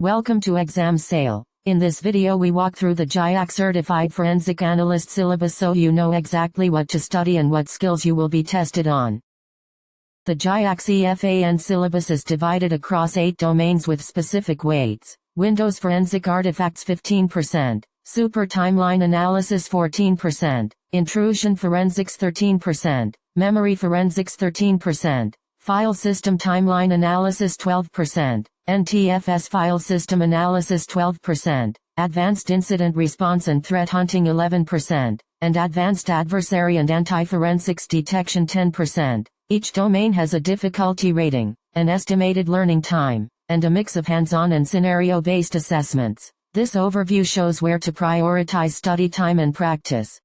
Welcome to Exam Sale. In this video we walk through the GIAC Certified Forensic Analyst syllabus so you know exactly what to study and what skills you will be tested on. The GIAC CFA syllabus is divided across 8 domains with specific weights. Windows Forensic Artifacts 15%, Super Timeline Analysis 14%, Intrusion Forensics 13%, Memory Forensics 13%, File System Timeline Analysis 12%, NTFS File System Analysis 12%, Advanced Incident Response and Threat Hunting 11%, and Advanced Adversary and Anti-Forensics Detection 10%. Each domain has a difficulty rating, an estimated learning time, and a mix of hands-on and scenario-based assessments. This overview shows where to prioritize study time and practice.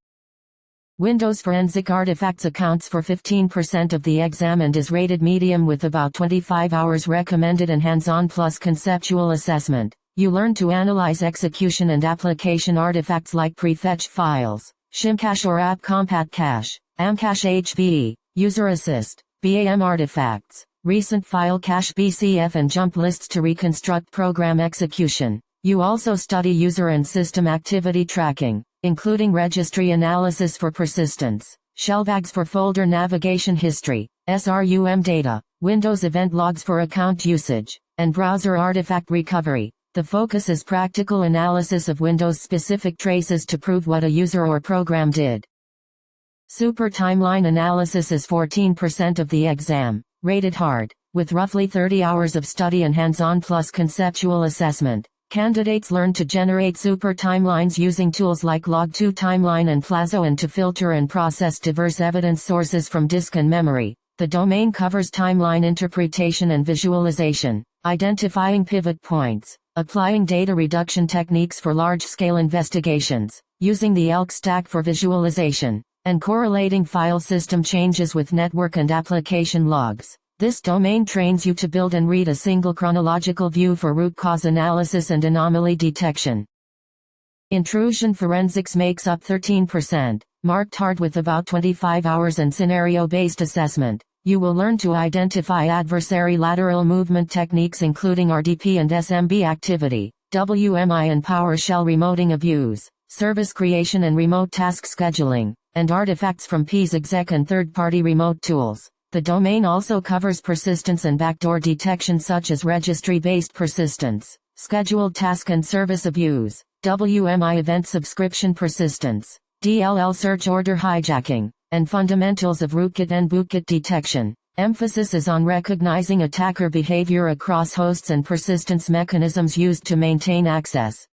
Windows Forensic Artifacts accounts for 15% of the exam and is rated medium with about 25 hours recommended and hands-on plus conceptual assessment. You learn to analyze execution and application artifacts like prefetch files, shimcache or app compat cache, amcache HVE, user assist, BAM artifacts, recent file cache BCF and jump lists to reconstruct program execution. You also study user and system activity tracking, including registry analysis for persistence, shellbags for folder navigation history, SRUM data, Windows event logs for account usage, and browser artifact recovery. The focus is practical analysis of Windows-specific traces to prove what a user or program did. Super Timeline Analysis is 14% of the exam, rated hard, with roughly 30 hours of study and hands-on plus conceptual assessment. Candidates learn to generate super timelines using tools like Log2 Timeline and Plazo and to filter and process diverse evidence sources from disk and memory. The domain covers timeline interpretation and visualization, identifying pivot points, applying data reduction techniques for large-scale investigations, using the ELK stack for visualization, and correlating file system changes with network and application logs. This domain trains you to build and read a single chronological view for root cause analysis and anomaly detection. Intrusion Forensics makes up 13%, marked hard with about 25 hours and scenario-based assessment. You will learn to identify adversary lateral movement techniques including RDP and SMB activity, WMI and PowerShell remoting abuse, service creation and remote task scheduling, and artifacts from PsExec and third-party remote tools. The domain also covers persistence and backdoor detection such as registry-based persistence, scheduled task and service abuse, WMI event subscription persistence, DLL search order hijacking, and fundamentals of rootkit and bootkit detection. Emphasis is on recognizing attacker behavior across hosts and persistence mechanisms used to maintain access.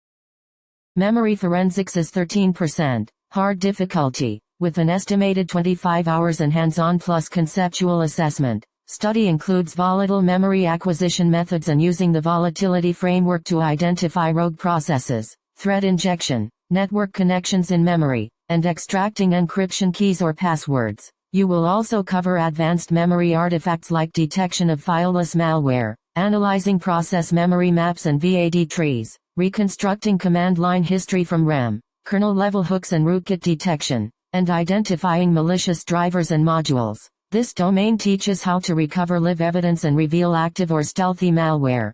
Memory Forensics is 13%, hard difficulty, with an estimated 25 hours and hands-on plus conceptual assessment. Study includes volatile memory acquisition methods and using the volatility framework to identify rogue processes, threat injection, network connections in memory, and extracting encryption keys or passwords. You will also cover advanced memory artifacts like detection of fileless malware, analyzing process memory maps and VAD trees, reconstructing command line history from RAM, kernel-level hooks and rootkit detection, and identifying malicious drivers and modules. This domain teaches how to recover live evidence and reveal active or stealthy malware.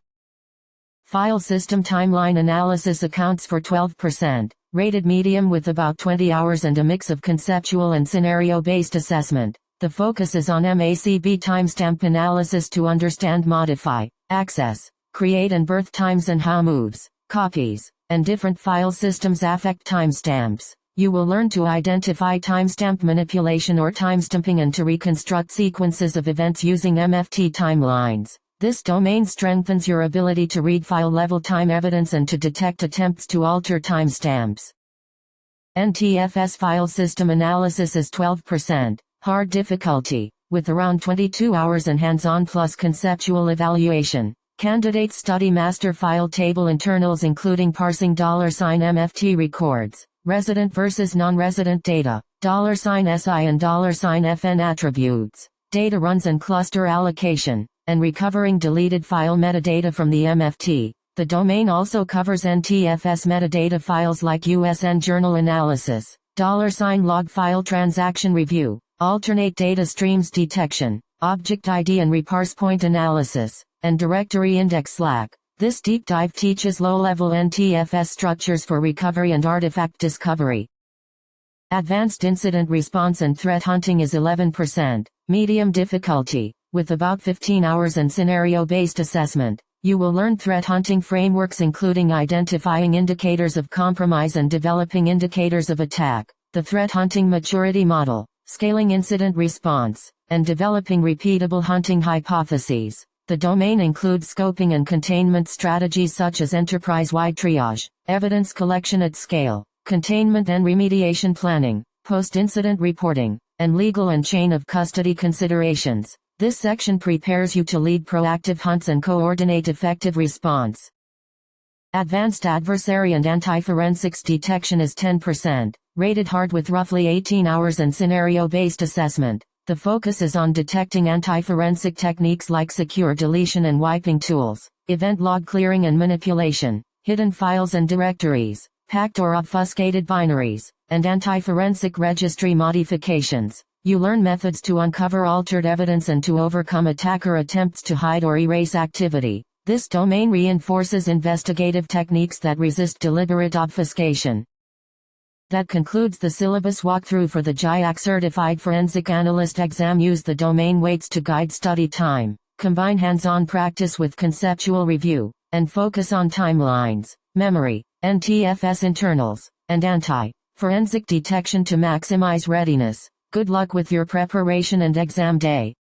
File System Timeline Analysis accounts for 12%, rated medium with about 20 hours and a mix of conceptual and scenario-based assessment. The focus is on MACB timestamp analysis to understand modify, access, create and birth times and how moves, copies, and different file systems affect timestamps. You will learn to identify timestamp manipulation or timestamping and to reconstruct sequences of events using MFT timelines. This domain strengthens your ability to read file-level time evidence and to detect attempts to alter timestamps. NTFS File System Analysis is 12%, hard difficulty, with around 22 hours and hands-on plus conceptual evaluation. Candidates study master file table internals including parsing $MFT records, resident versus non-resident data, $SI and $FN attributes, data runs and cluster allocation, and recovering deleted file metadata from the MFT. The domain also covers NTFS metadata files like USN journal analysis, $log file transaction review, alternate data streams detection, object ID and reparse point analysis, and directory index slack. This deep dive teaches low-level NTFS structures for recovery and artifact discovery. Advanced incident response and threat hunting is 11%, medium difficulty, with about 15 hours and scenario-based assessment. You will learn threat hunting frameworks including identifying indicators of compromise and developing indicators of attack, the threat hunting maturity model, scaling incident response, and developing repeatable hunting hypotheses. The domain includes scoping and containment strategies such as enterprise-wide triage, evidence collection at scale, containment and remediation planning, post-incident reporting, and legal and chain of custody considerations. This section prepares you to lead proactive hunts and coordinate effective response. Advanced adversary and anti-forensics detection is 10%, rated hard with roughly 18 hours and scenario-based assessment. The focus is on detecting anti-forensic techniques like secure deletion and wiping tools, event log clearing and manipulation, hidden files and directories, packed or obfuscated binaries, and anti-forensic registry modifications. You learn methods to uncover altered evidence and to overcome attacker attempts to hide or erase activity. This domain reinforces investigative techniques that resist deliberate obfuscation. That concludes the syllabus walkthrough for the GIAC Certified Forensic Analyst exam. Use the domain weights to guide study time. Combine hands-on practice with conceptual review, and focus on timelines, memory, NTFS internals, and anti-forensic detection to maximize readiness. Good luck with your preparation and exam day.